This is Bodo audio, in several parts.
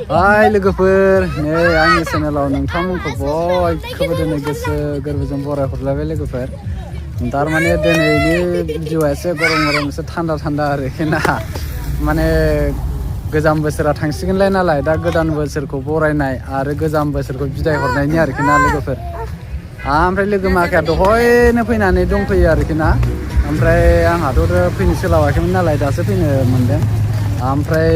Hai लोगोफोर नै आंनि चेनेलाव नोंथांमोनखौ बयखौबो दिनै गोसो गोरबोजों बरायहरलायबाय लोगोफोर थारमाने दिनैनि भिडिअआ एसे गरम एसे थान्दा आरोखि ना माने गोजाम बोसोरा थांसिगोनलाय नालाय दा गोदान बोसोरखौ बरायनाय आरो गोजाम बोसोरखौ बिदाय हरनायनि आरोखि ना लोगोफोर ओमफ्राय लोगो माखाया दहायनो फैनानै दंफैयो आरोखि ना ओमफ्राय आंहाथ' फैनो सोलाबाखैमोन नालाय दासो फैनो मोनदों ओमफ्राय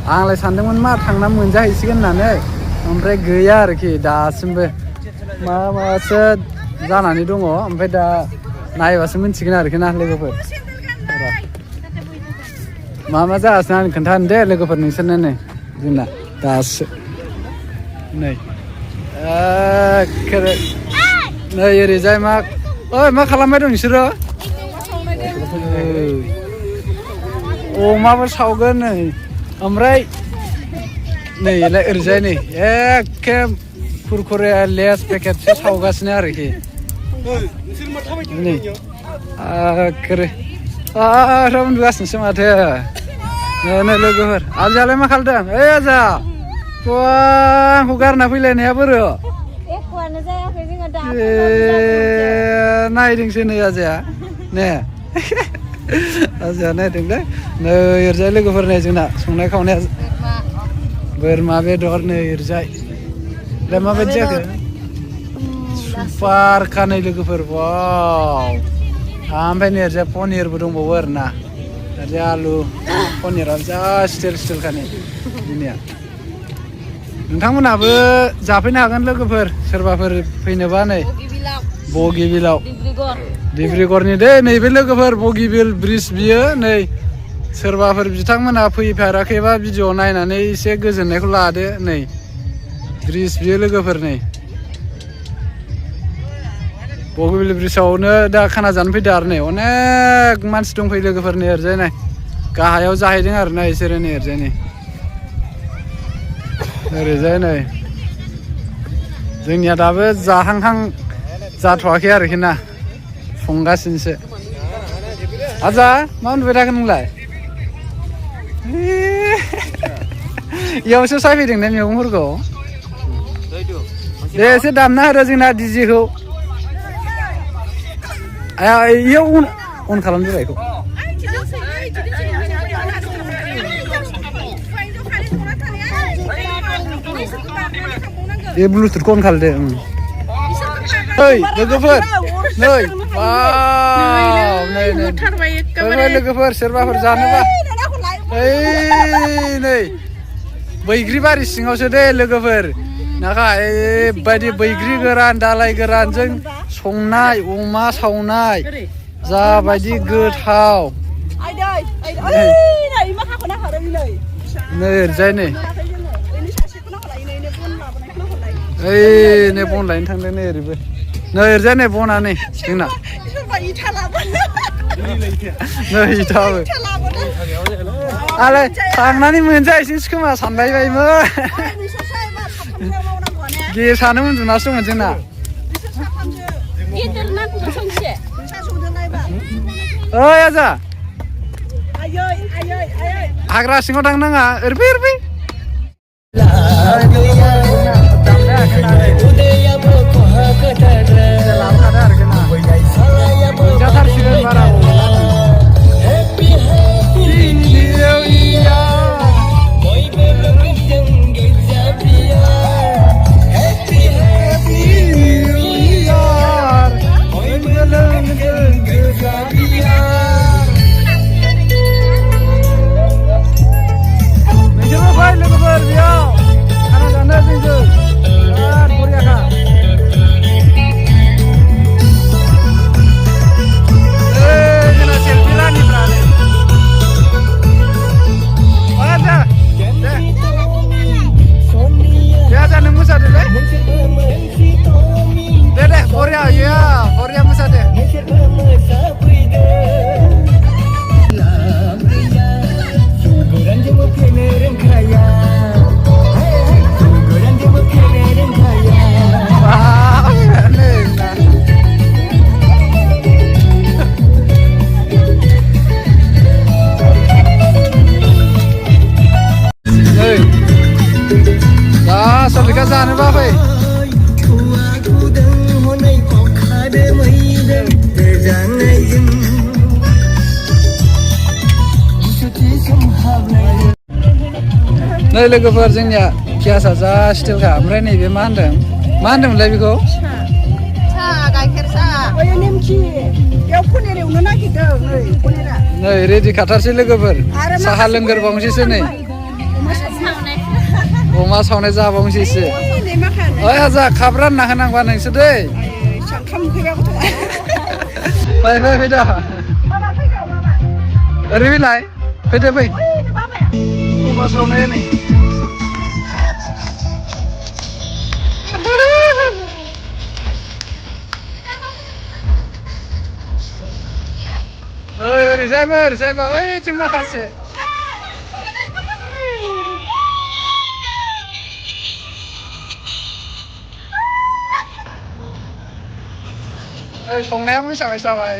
आंलाय सानदोंमोन मा थांना मोनजाहैसिगोन होननानै ओमफ्राय गैया आरोखि दासिमबो माबासो जानानै दङ ओमफ्राय दा नायबासो मिन्थिगोन आरोखि ना लोगोफोर मा जागासिनो आं खोन्थानो दे लोगोफोर नोंसोरनो नै जोंना दासो नै नै ओरैजाय मा खालामबाय दं नोंसोरो अमाबो सावगोन नै ओमफ्राय नै ओरैजाय नै एखे कुरकुरे लेस पेकेटसो सावगासिनो आरोखि नै उन्दुगासिनोसो माथो नै लोगोफोर आजालाय मा खालामदों ओइ आजा आंखौ गारना फैलायनाया बोरो नायदोंसो नै आजाया ने आजाया नायदोंलै नै ओरैजाय लोगोफोर नै जोंना संनाय खावनाया बोरमा बेदर नै ओरैजाय दा माबायदि जाखो सुपारखा नै लोगोफोर वाव ओमफ्राय नै ओरैजाय पनिरबो दंबावो आरोना ओरैजाय आलु पनिराबो जा स्टिलखा नै जोंनिया नोंथांमोनहाबो जाफैनो हागोन लोगोफोर सोरबाफोर फैनोबा नै बगिबिलाव डिब्रुगड़नि दे नैबे लोगोफोर बगिबिल ब्रिज बियो नै सोरबाफोर बिथांमोनहा फैफेराखैबा भिडिअ नायनानै एसे गोजोननायखौ लादो नै ब्रिज बियो लोगोफोर नै बगिबिल ब्रिजआवनो दा खाना जानो फैदो आरो नै अनेक मानसि दंफैयो लोगोफोर नै ओरैजाय नै गाहायाव जाहैदों आरोना बिसोरो नै ओरैजाय नै ओरैजाय नै जोंनिया दाबो जाहांहां जाथ'वाखै आरोखि ना संगासिनोसो आजा मा उन्दुबाय थागोन नोंलाय इयावसो सायफैदों ना मैगंफोरखौ दे एसे दामना होदो जोंना डिजेखौ इयाव अन खालामदो बेखौ बे ब्लुटुथखौ अन खालामदो ओइ लोगोफोर नै नै लोगोफोर सोरबाफोर जानोबा ओइ नै बैग्रि बारि सिङावसो दे लोगोफोर नाखा ओरैबायदि बैग्रि गोरान दालाय गोरानजों संनाय अमा सावनाय जाबायदि गोथाव नै ओरैजाय नै ओइ नै बन लायनो थांदों नै ओरैबो नै ओरैजाय नै बना नै जोंना नै इथाबो आरो थांनानै मोनजाहैसै खोमा सानलायबायमोन गेसानो उन्दुनासो दंमोन जोंना ओइ आजा हाग्रा सिङाव थांनाङा ओरैफै Mereka जानोबा फै नै लोगोफोर जोंनिया पियासा जा स्टिलखा ओमफ्राय नैबे मा होनदोंमोनलाय बेखौ सा गाइखेर सा ओइ नेमखि बेयाव पनिर एवनो नागिरदों नै पनिरा नै रेडि खाथारसै लोगोफोर साहा लोंगोरबावनोसैसो नै अमा सावनाय जाबावनोसैसो ओइ आजा खाब रानना होनांबा नोंसो दै ओंखाम उखैबाबोथ' फै फै फैदा ओरै फैलाय फैदो फै अमा सावनाया नै ओरैजायबो ओइथिं माखासे संनाया मोजाङै जाबाय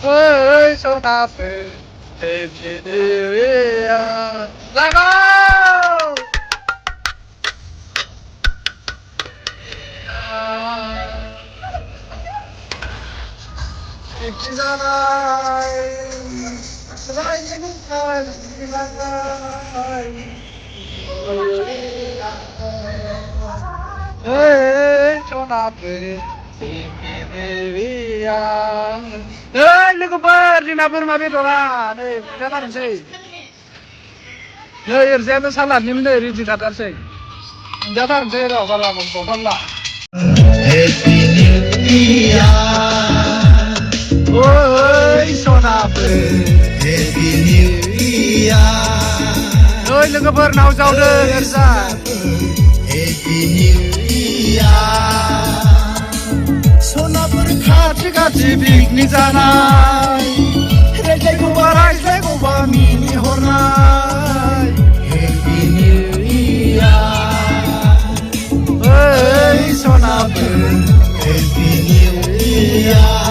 ओइ सनाफोर जागौ लोगोफोर जोंना बोरमा बेदरा नै मोनजाथारनोसै नै ओरैजायबो सालादनि नै रेडि थाथारसै मोनजाथारनोसै र' बाला बथला ओइ सनाफोर नै लोगोफोर नाव जावदों ओरैजाय सनाफोर खाथि खाथि पिकनिक जानाय रायज्लायगौबा मिनिहरनाय हेपि निउ इयार ओइ सनाफोर हेपि निउ इयार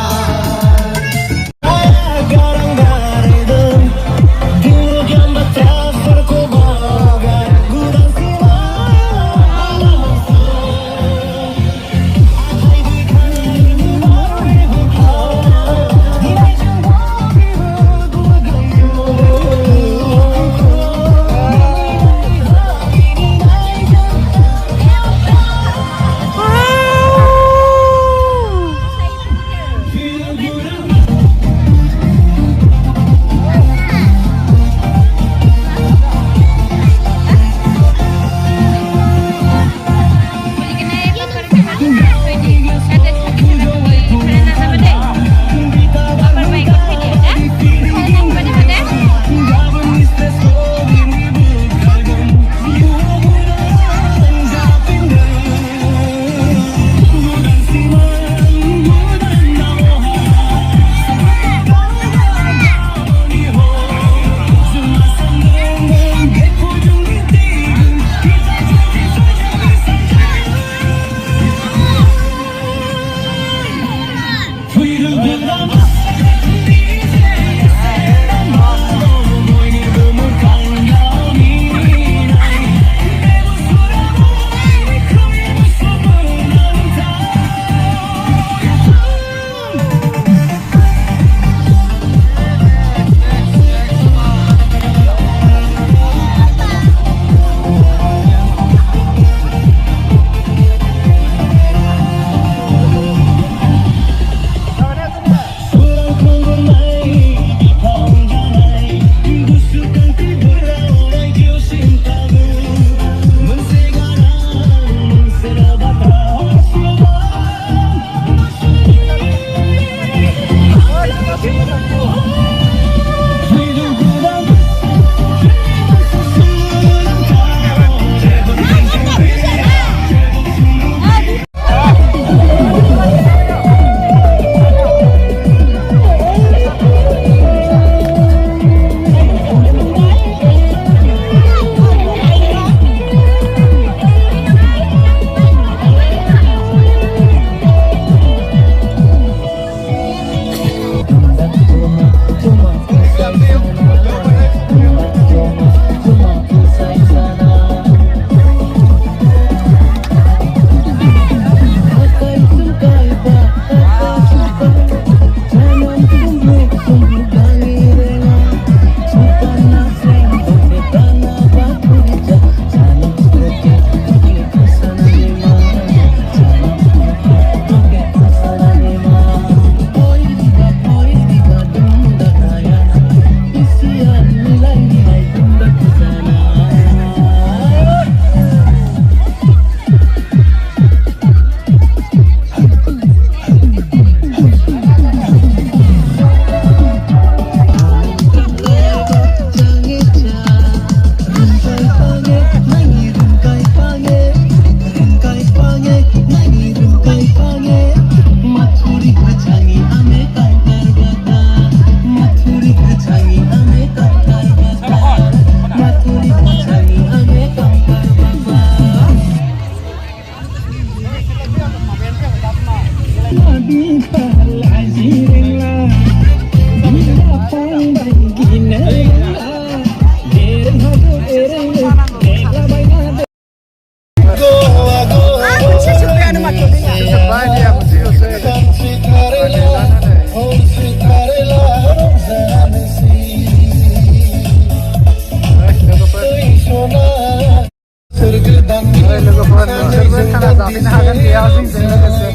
लोगोफोर नोंसोरबो खाना जाफैनो हागोन बेयाव जोंजों लोगोसे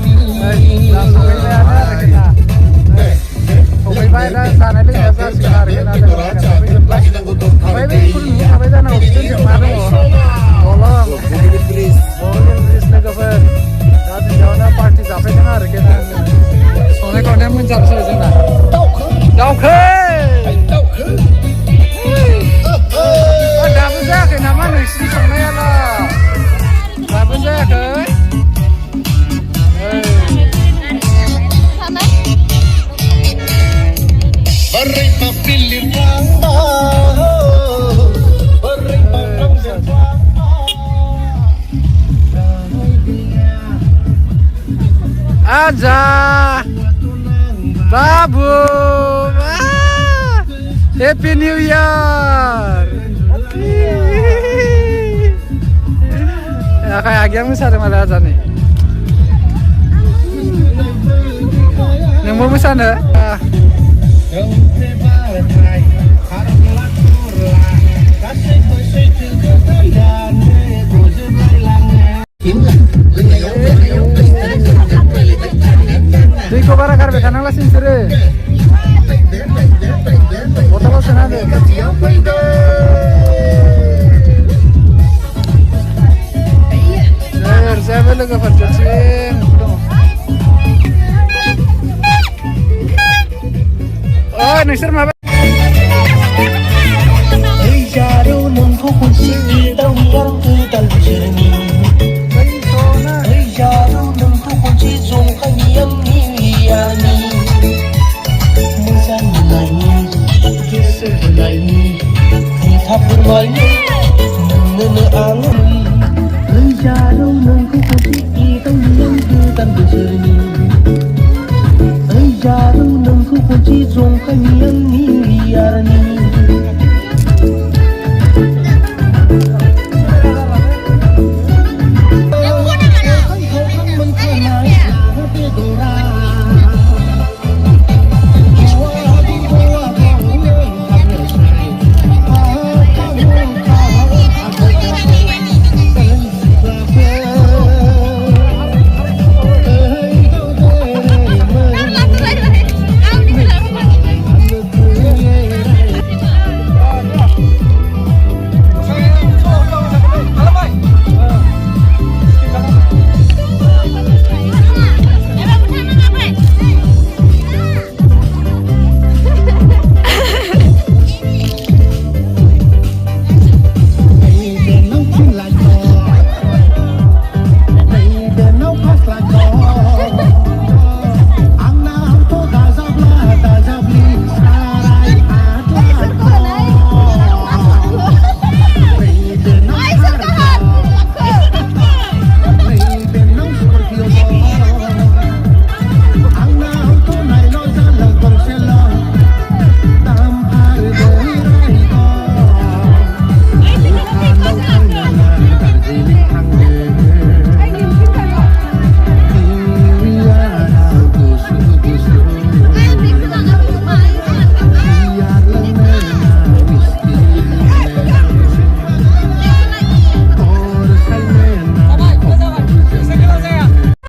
दा सफैबायानो आरोखि ना सफैबाय दा जानाय लोंनाया जासिगोन आरोखि ना लोगोफोरा सफैजोब्बाय ओमफ्राय बै खुलुम थाबाय जानांगौ बिदिनो मा दङ दलं बगिबिल ब्रिज लोगोफोर दा बेयावनो पार्टि जाफैदों आरोखि ना संनाय खावनाया मोनजानोसै जोंना दावखै दाबो जायाखै नामा नोंसिनि संनायालाय दाबो जायाखै Aja Babu Happy New Year ya kayak agak besar malah aja nih yang mau sana Diko bara karbe kanang lasin sere. Botol sana deh. Saya beli ke purchasing. Oh, nih sir,